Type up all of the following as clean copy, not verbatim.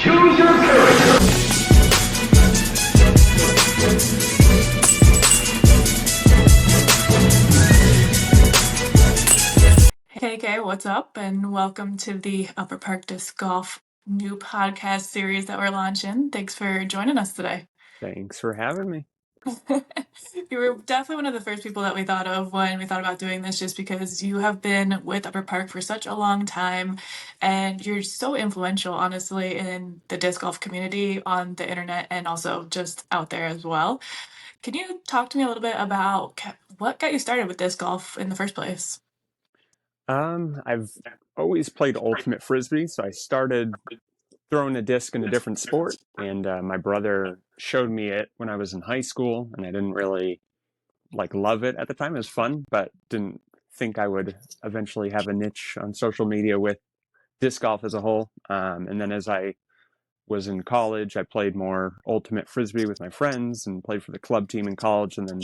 Choose your character. Hey, KCay, what's up? And welcome to the Upper Park Disc Golf new podcast series that we're launching. Thanks for joining us today. Thanks for having me. You were definitely one of the first people that we thought of when we thought about doing this, just because you have been with Upper Park for such a long time and you're so influential, honestly, in the disc golf community on the internet and also just out there as well. Can you talk to me a little bit about what got you started with disc golf in the first place? I've always played ultimate frisbee, so I started throwing a disc in a different sport, and my brother showed me it when I was in high school, and I didn't really love it at the time. It was fun, but didn't think I would eventually have a niche on social media with disc golf as a whole. And then as I was in college, I played more ultimate frisbee with my friends and played for the club team in college, and then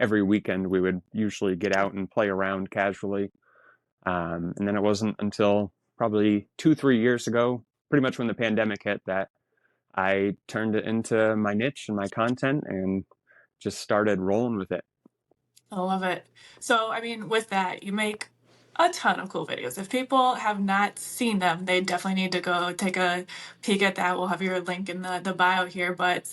every weekend we would usually get out and play around casually. And then it wasn't until probably 2, 3 years ago, pretty much when the pandemic hit, that I turned it into my niche and my content and just started rolling with it. I love it. So, I mean, with that, you make a ton of cool videos. If people have not seen them, they definitely need to go take a peek at that. We'll have your link in the bio here. But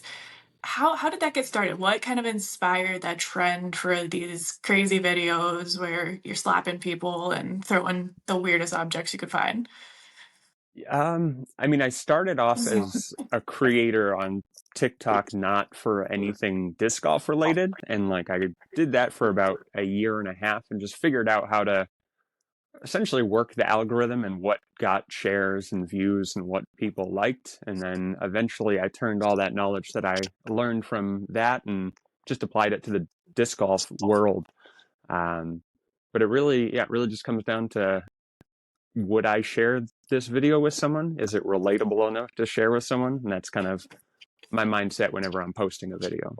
how did that get started? What kind of inspired that trend for these crazy videos where you're slapping people and throwing the weirdest objects you could find? I mean, I started off as a creator on TikTok, not for anything disc golf related. And I did that for about a year and a half and just figured out how to essentially work the algorithm and what got shares and views and what people liked. And then eventually I turned all that knowledge that I learned from that and just applied it to the disc golf world. Um, but it really just comes down to, would I share this video with someone? Is it relatable enough to share with someone? And that's kind of my mindset whenever I'm posting a video.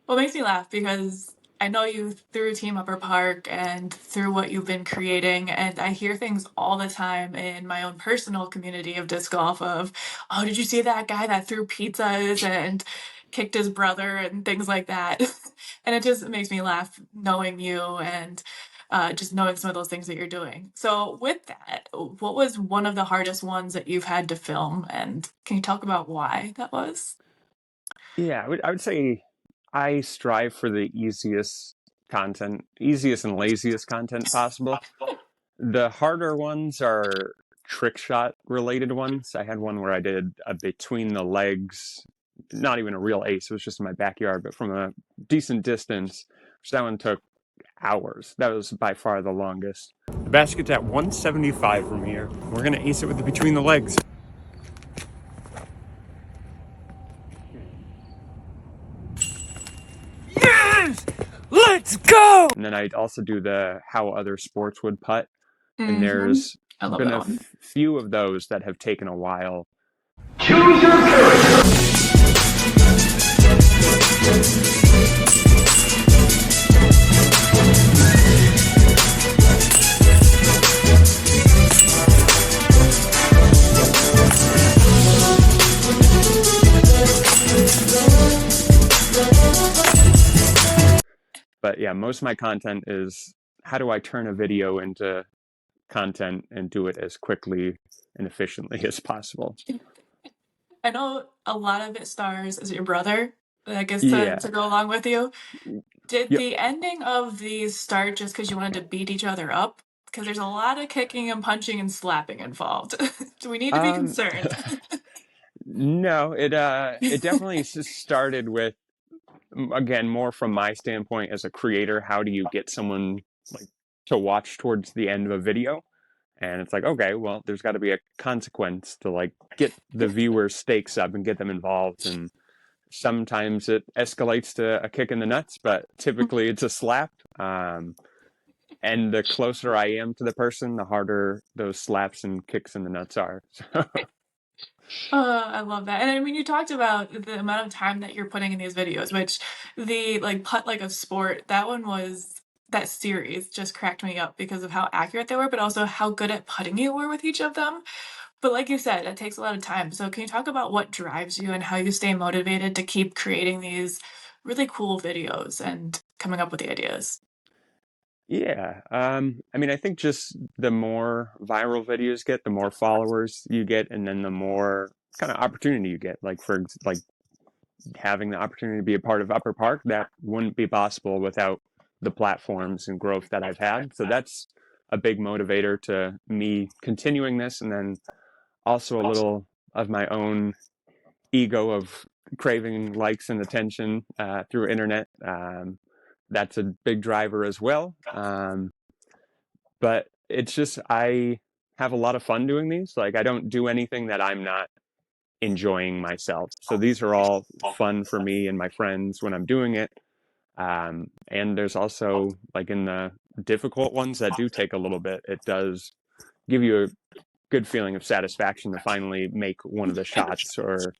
Well, it makes me laugh because I know you through Team Upper Park and through what you've been creating, and I hear things all the time in my own personal community of disc golf of, oh, did you see that guy that threw pizzas and kicked his brother and things like that? And it just makes me laugh knowing you and just knowing some of those things that you're doing. So with that, what was one of the hardest ones that you've had to film, and can you talk about why that was? Yeah, I would say I strive for the easiest and laziest content possible. The harder ones are trick shot related ones. I had one where I did a between the legs, not even a real ace, it was just in my backyard, but from a decent distance. So that one took hours. That was by far the longest. The basket's at 175 from here. We're going to ace it with the between the legs. Yes! Let's go! And then I'd also do the how other sports would putt. And there's I love been that a one. few of those that have taken a while. Choose your character. But yeah, most of my content is how do I turn a video into content and do it as quickly and efficiently as possible. I know a lot of it stars as your brother, I guess, to Yeah. go along with you. Did Yep. the ending of these start just because you wanted to beat each other up? Because there's a lot of kicking and punching and slapping involved. Do we need to be Um, concerned? no, it definitely started with, again, more from my standpoint as a creator. How do you get someone like to watch towards the end of a video? And it's like, okay, well, there's got to be a consequence to get the viewers' stakes up and get them involved. And sometimes it escalates to a kick in the nuts, but typically it's a slap. And the closer I am to the person, the harder those slaps and kicks in the nuts are. So, I love that. And I mean, you talked about the amount of time that you're putting in these videos, which the like putt like a sport, that one was that series just cracked me up because of how accurate they were, but also how good at putting you were with each of them. But like you said, it takes a lot of time. So can you talk about what drives you and how you stay motivated to keep creating these really cool videos and coming up with the ideas? Yeah. I mean, I think just the more viral videos get, the more followers you get, and then the more kind of opportunity you get. Like having the opportunity to be a part of Upper Park, that wouldn't be possible without the platforms and growth that I've had. So that's a big motivator to me continuing this, and then also a little of my own ego of craving likes and attention through internet. That's a big driver as well. But it's just I have a lot of fun doing these. Like I don't do anything that I'm not enjoying myself. So these are all fun for me and my friends when I'm doing it. And there's also like in the difficult ones that do take a little bit, it does give you a good feeling of satisfaction to finally make one of the shots or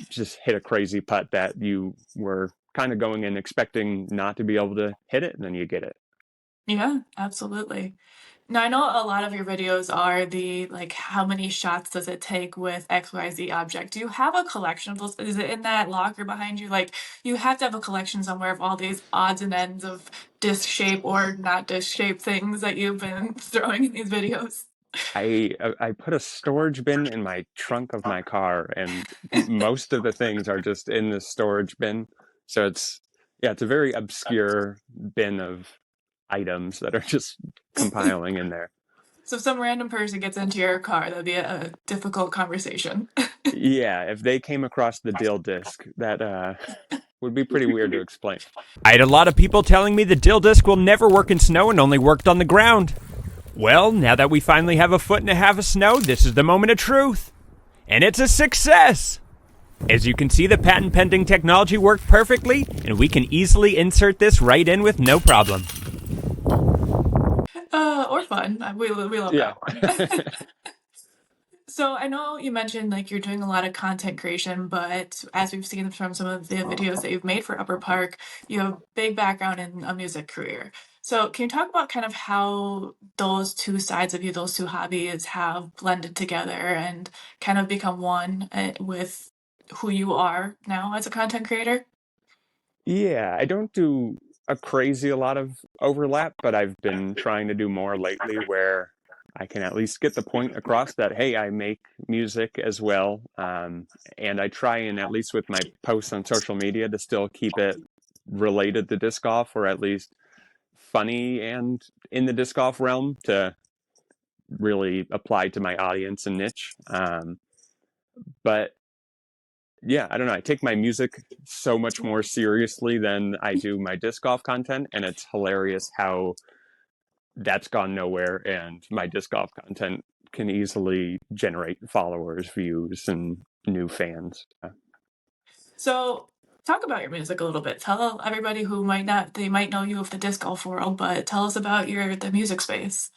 just hit a crazy putt that you were kind of going in expecting not to be able to hit it, and then you get it. Yeah, absolutely. Now I know a lot of your videos are the like how many shots does it take with XYZ object? Do you have a collection of those? Is it in that locker behind you? Like you have to have a collection somewhere of all these odds and ends of disc shape or not disc shape things that you've been throwing in these videos. I put a storage bin in my trunk of my car, and most of the things are just in this storage bin. So it's yeah, it's a very obscure bin of items that are just compiling in there. So if some random person gets into your car, that'd be a difficult conversation. Yeah, if they came across the dill disc, that would be pretty weird to explain. I had a lot of people telling me the dill disc will never work in snow and only worked on the ground. Well, now that we finally have a foot and a half of snow, this is the moment of truth. And it's a success! As you can see, the patent pending technology worked perfectly, and we can easily insert this right in with no problem. Or fun. We love Yeah. that one. So I know you mentioned like you're doing a lot of content creation, but as we've seen from some of the videos that you've made for Upper Park, you have a big background in a music career. So can you talk about kind of how those two sides of you, those two hobbies have blended together and kind of become one with who you are now as a content creator? Yeah, I don't do a crazy a lot of overlap, but I've been trying to do more lately where I can at least get the point across that, hey, I make music as well. And I try and at least with my posts on social media to still keep it related to disc golf or at least funny and in the disc golf realm to really apply to my audience and niche. But yeah, I don't know. I take my music so much more seriously than I do my disc golf content, and it's hilarious how that's gone nowhere, and my disc golf content can easily generate followers, views, and new fans. So talk about your music a little bit. Tell everybody who might not, they might know you of the disc golf world, but tell us about the music space.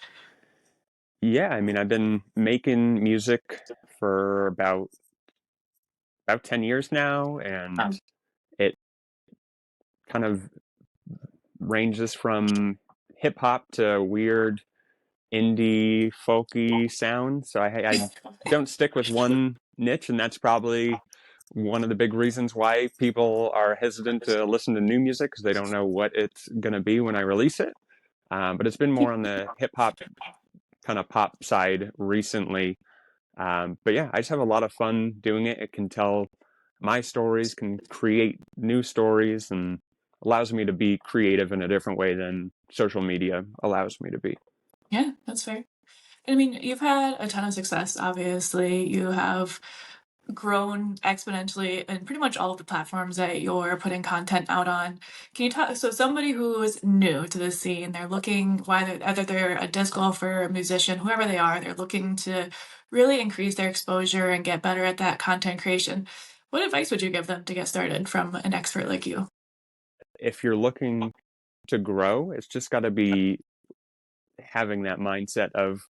Yeah, I mean, I've been making music for about 10 years now, and it kind of ranges from hip hop to weird indie folky sound. So I don't stick with one niche, and that's probably one of the big reasons why people are hesitant to listen to new music because they don't know what it's going to be when I release it. But it's been more on the hip hop kind of pop side recently. But yeah, I just have a lot of fun doing it. It can tell my stories, can create new stories, and allows me to be creative in a different way than social media allows me to be. Yeah, that's fair. I mean, you've had a ton of success, obviously. You have grown exponentially in pretty much all of the platforms that you're putting content out on. Can you talk, so somebody who is new to the scene, they're looking, whether they're a disc golfer, a musician, whoever they are, they're looking to really increase their exposure and get better at that content creation. What advice would you give them to get started from an expert like you? If you're looking to grow, it's just got to be having that mindset of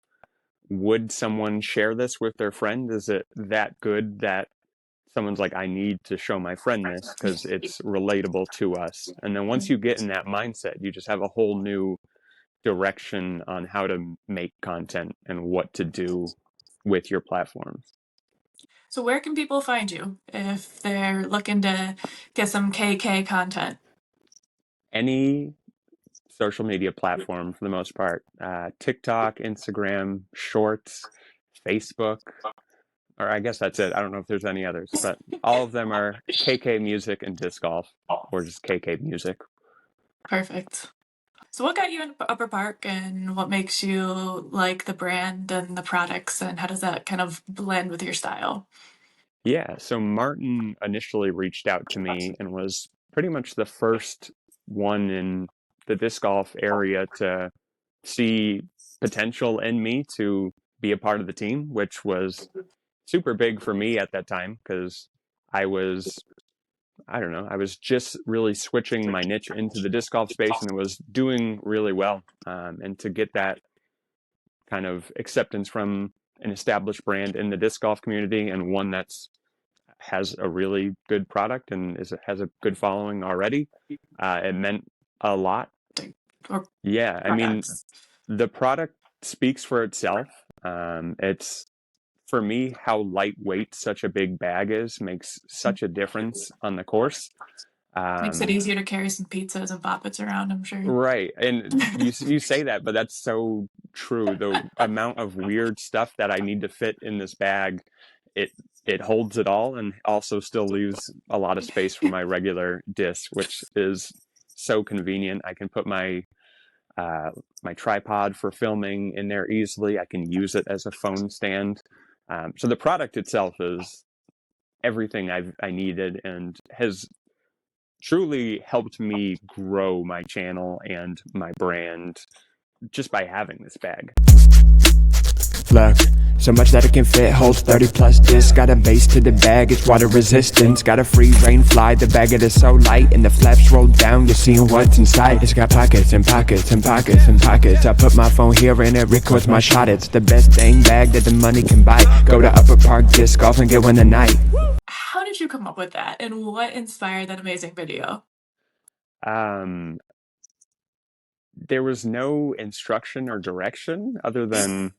would someone share this with their friend? Is it that good that someone's like, I need to show my friend this because it's relatable to us? And then once you get in that mindset, you just have a whole new direction on how to make content and what to do with your platforms. So where can people find you if they're looking to get some KCay content? Any social media platform for the most part, TikTok, Instagram, Shorts, Facebook, or I guess that's it. I don't know if there's any others, but all of them are KCay Music and Disc Golf, or just KCay Music. Perfect. So what got you in Upper Park and what makes you like the brand and the products and how does that kind of blend with your style? Yeah, so Martin initially reached out to me and was pretty much the first one in the disc golf area to see potential in me to be a part of the team, which was super big for me at that time because I was, I don't know, I was just really switching my niche into the disc golf space and it was doing really well. And to get that kind of acceptance from an established brand in the disc golf community and one that's has a really good product and has a good following already, it meant a lot. Or Yeah, I mean, products? the product speaks for itself. It's for me how lightweight such a big bag is makes such a difference on the course. Makes it Um, easier to carry some pizzas and poppets around, I'm sure. right, and you say that, but that's so true. The amount of weird stuff that I need to fit in this bag, it it holds it all, and also still leaves a lot of space for my regular disc, which is so convenient. I can put uh, my tripod for filming in there easily. I can use it as a phone stand. So the product itself is everything I needed and has truly helped me grow my channel and my brand just by having this bag. Look, so much that it can fit, holds 30 plus discs. Got a base to the bag, it's water resistance. Got a free rain fly, the bag it is so light. And the flaps roll down, you're seeing what's inside. It's got pockets and pockets and pockets and pockets. I put my phone here and it records my shot. It's the best dang bag that the money can buy. Go to Upper Park Disc Golf and get one tonight. How did you come up with that and what inspired that amazing video? Um, there was no instruction or direction other than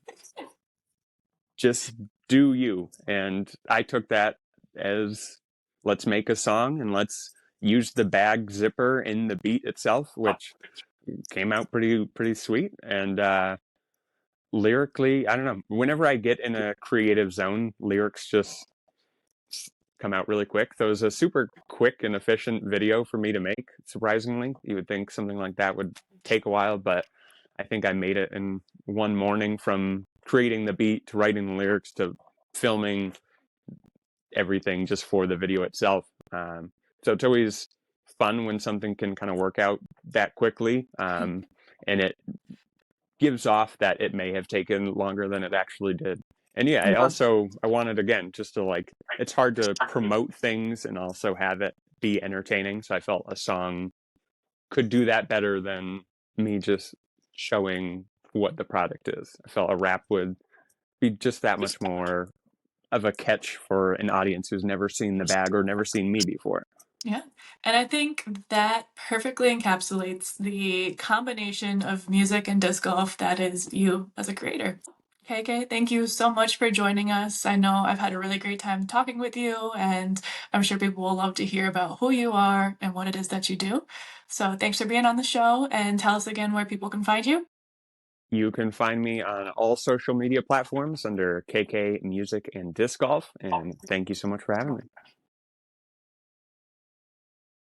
just do you. And I took that as let's make a song and let's use the bag zipper in the beat itself, which came out pretty sweet. And lyrically, I don't know, whenever I get in a creative zone, lyrics just come out really quick. So it was a super quick and efficient video for me to make, surprisingly. You would think something like that would take a while, but I think I made it in one morning from creating the beat to writing the lyrics to filming everything just for the video itself. So it's always fun when something can kind of work out that quickly, and it gives off that it may have taken longer than it actually did. And yeah, I wanted again just to like it's hard to promote things and also have it be entertaining. So I felt a song could do that better than me just showing what the product is. I felt a rap would be just that much more of a catch for an audience who's never seen the bag or never seen me before. Yeah. And I think that perfectly encapsulates the combination of music and disc golf that is you as a creator. KK, thank you so much for joining us. I know I've had a really great time talking with you, and I'm sure people will love to hear about who you are and what it is that you do. So thanks for being on the show, and tell us again where people can find you. You can find me on all social media platforms under KCay Music and Disc Golf. And thank you so much for having me.